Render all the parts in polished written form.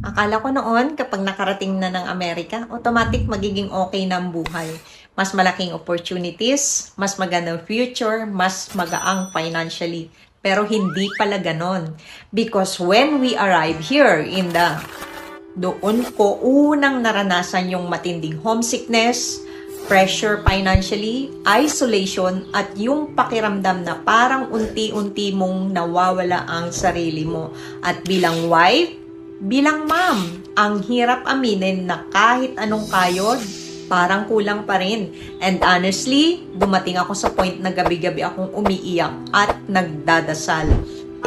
Akala ko noon, kapag nakarating na ng Amerika, automatic magiging okay na ang buhay. Mas malaking opportunities, mas magandang future, mas magaang financially. Pero hindi pala ganon. Because when we arrive here doon ko unang naranasan yung matinding homesickness, pressure financially, isolation, at yung pakiramdam na parang unti-unti mong nawawala ang sarili mo. At bilang wife, bilang mom, ang hirap aminin na kahit anong kayod, parang kulang pa rin. And honestly, dumating ako sa point na gabi-gabi akong umiiyak at nagdadasal.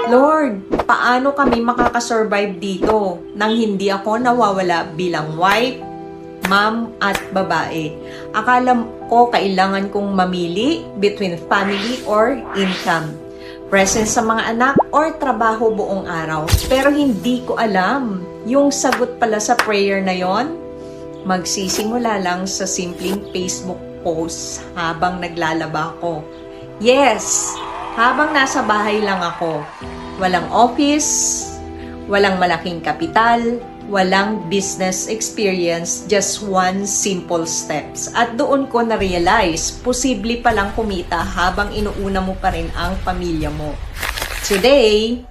Lord, paano kami makakasurvive dito nang hindi ako nawawala bilang wife, mom, at babae? Akala ko kailangan kong mamili between family or income, presence sa mga anak, or trabaho buong araw. Pero hindi ko alam. Yung sagot pala sa prayer na yon, magsisimula lang sa simpleng Facebook post habang naglalaba ako. Yes, habang nasa bahay lang ako. Walang office, walang malaking kapital, walang business experience, just one simple steps. At doon ko na-realize, posible palang kumita habang inuuna mo pa rin ang pamilya mo. Today,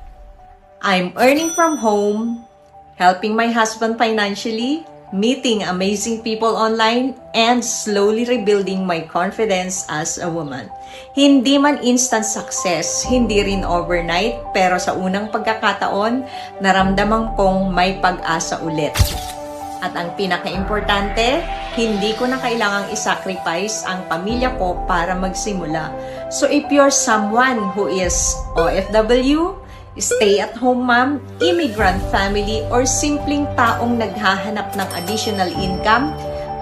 I'm earning from home, helping my husband financially, meeting amazing people online, and slowly rebuilding my confidence as a woman. Hindi man instant success, hindi rin overnight, pero sa unang pagkakataon, naramdaman kong may pag-asa ulit. At ang pinaka-importante, hindi ko na kailangang isacrifice ang pamilya ko para magsimula. So if you're someone who is OFW, stay-at-home mom, immigrant family, or simpleng taong naghahanap ng additional income,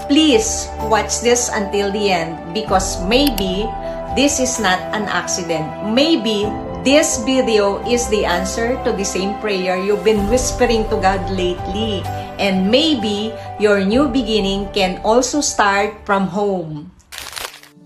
please watch this until the end because maybe this is not an accident. Maybe this video is the answer to the same prayer you've been whispering to God lately. And maybe your new beginning can also start from home.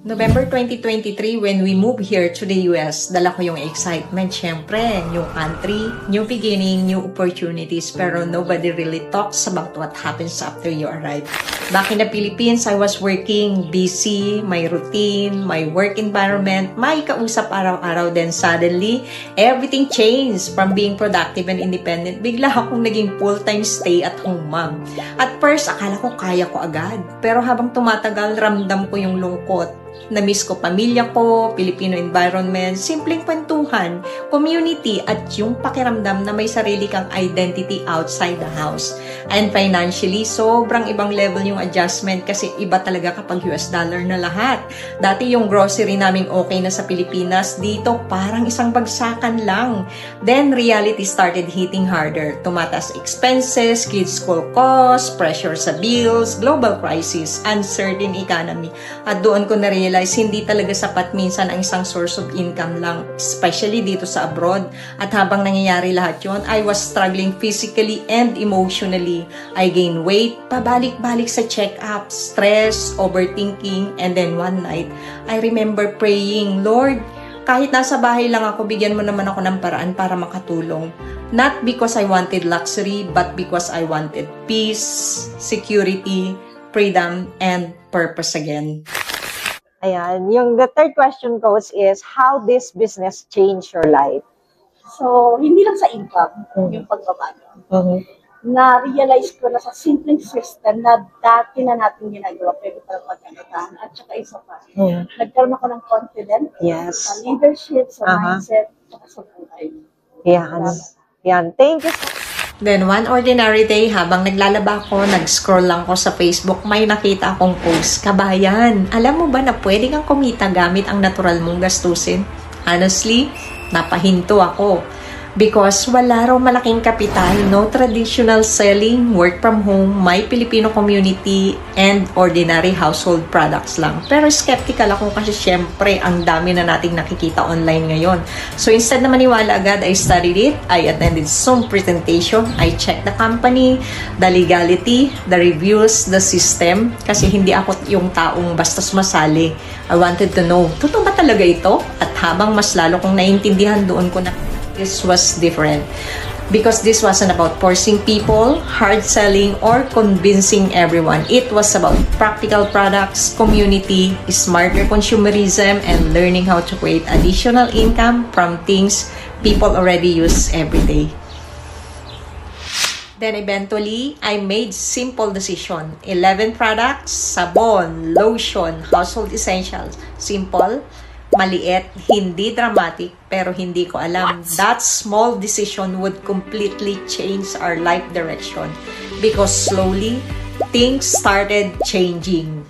November 2023, when we moved here to the US, dala ko yung excitement, syempre, new country, new beginning, new opportunities, pero nobody really talks about what happens after you arrive. Back in the Philippines, I was working, busy, my routine, my work environment, may kausap araw-araw, then suddenly, everything changed from being productive and independent. Bigla akong naging full-time stay-at-home mom. At first, akala ko kaya ko agad, pero habang tumatagal, ramdam ko yung lungkot. Na-miss ko pamilya ko, Filipino environment, simpleng kwentuhan, community, at yung pakiramdam na may sarili kang identity outside the house. And financially, sobrang ibang level yung adjustment kasi iba talaga kapag US dollar na lahat. Dati yung grocery naming okay na sa Pilipinas, dito parang isang bagsakan lang. Then reality started hitting harder. Tumatas expenses, kids school costs, pressure sa bills, global crisis, uncertain economy. At doon ko na-realize hindi talaga sapat minsan ang isang source of income lang, especially dito sa abroad. At habang nangyayari lahat yon, I was struggling physically and emotionally. I gained weight, pabalik-balik sa check-up, stress, overthinking, and then one night, I remember praying, Lord, kahit nasa bahay lang ako, bigyan mo naman ako ng paraan para makatulong. Not because I wanted luxury, but because I wanted peace, security, freedom, and purpose again. Ayan, the third question goes is, how this business changed your life? So, hindi lang sa income, yung pagbabago. Na-realize ko na sa simpleng system na dati na natin ginagawa, pwede pa pagkakataan. At saka isa pa, nagkaroon ako ng confidence sa leadership, sa mindset, at sa buhay. Yan. Thank you. Then one ordinary day, habang naglalaba ako, nag-scroll lang ko sa Facebook, may nakita akong post. Kabayan, alam mo ba na pwede kang kumita gamit ang natural mong gastusin? Honestly, napahinto ako. Because wala raw malaking kapital, no traditional selling, work from home, may Filipino community, and ordinary household products lang. Pero skeptical ako kasi syempre ang dami na nating nakikita online ngayon. So instead na maniwala agad, I studied it, I attended some presentation, I checked the company, the legality, the reviews, the system, kasi hindi ako yung taong basta sumasali. I wanted to know, totoo ba talaga ito? At habang mas lalo kong naiintindihan doon ko na this was different. Because this wasn't about forcing people, hard selling, or convincing everyone. It was about practical products, community, smarter consumerism, and learning how to create additional income from things people already use every day. Then eventually, I made simple decision. 11 products, sabon, lotion, household essentials. Simple, maliit, hindi dramatic, pero hindi ko alam. That small decision would completely change our life direction. Because slowly, things started changing.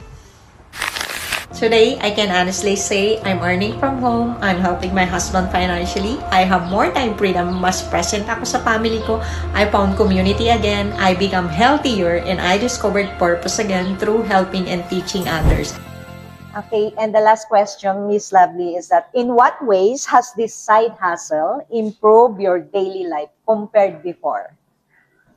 Today, I can honestly say I'm earning from home, I'm helping my husband financially, I have more time freedom, mas present ako sa family ko, I found community again, I become healthier, and I discovered purpose again through helping and teaching others. Okay, and the last question, Miss Lovely, is that in what ways has this side hustle improved your daily life compared before?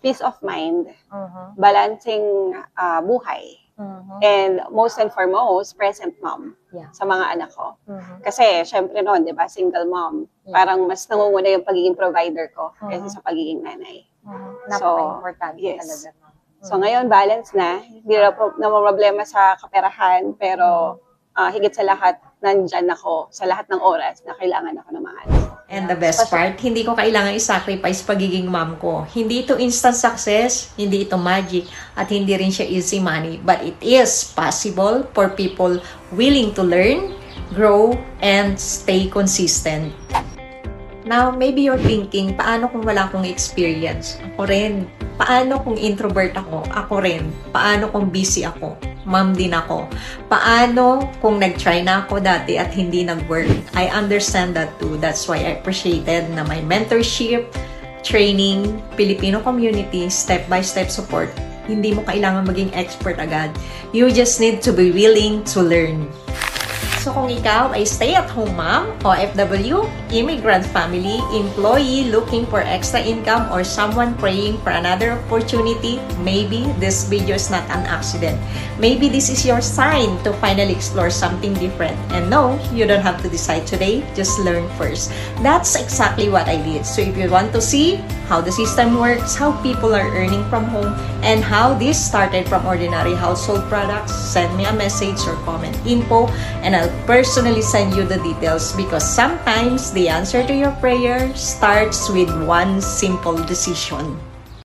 Peace of mind, Mhm. balancing buhay, Mhm. and most and foremost, present mom Yeah. sa mga anak ko. Mhm. Kasi, syempre noon, di ba, single mom, Yeah. parang mas nangunguna yung pagiging provider ko Mhm. kaysa sa pagiging nanay. Mhm. So, Napaka-importante yes. talaga. No? So, ngayon, balance na. Hindi na problema sa kaperahan, pero higit sa lahat, nandyan ako sa lahat ng oras na kailangan ako ng mahal. And the best part, hindi ko kailangan i-sacrifice pagiging mom ko. Hindi ito instant success, hindi ito magic, at hindi rin siya easy money. But it is possible for people willing to learn, grow, and stay consistent. Now, maybe you're thinking, paano kung wala akong experience? Ako rin. Paano kung introvert ako? Ako rin. Paano kung busy ako? Mom din ako. Paano kung nag-try na ako dati at hindi nag-work? I understand that too. That's why I appreciated na my mentorship, training, Filipino community, step-by-step support. Hindi mo kailangan maging expert agad. You just need to be willing to learn. So kung ikaw ay stay-at-home mom, OFW, immigrant family, employee looking for extra income, or someone praying for another opportunity, maybe this video is not an accident. Maybe this is your sign to finally explore something different. And no, you don't have to decide today, just learn first. That's exactly what I did. So if you want to see how the system works, how people are earning from home, and how this started from ordinary household products, send me a message or comment info, and I'll personally send you the details, because sometimes the answer to your prayer starts with one simple decision.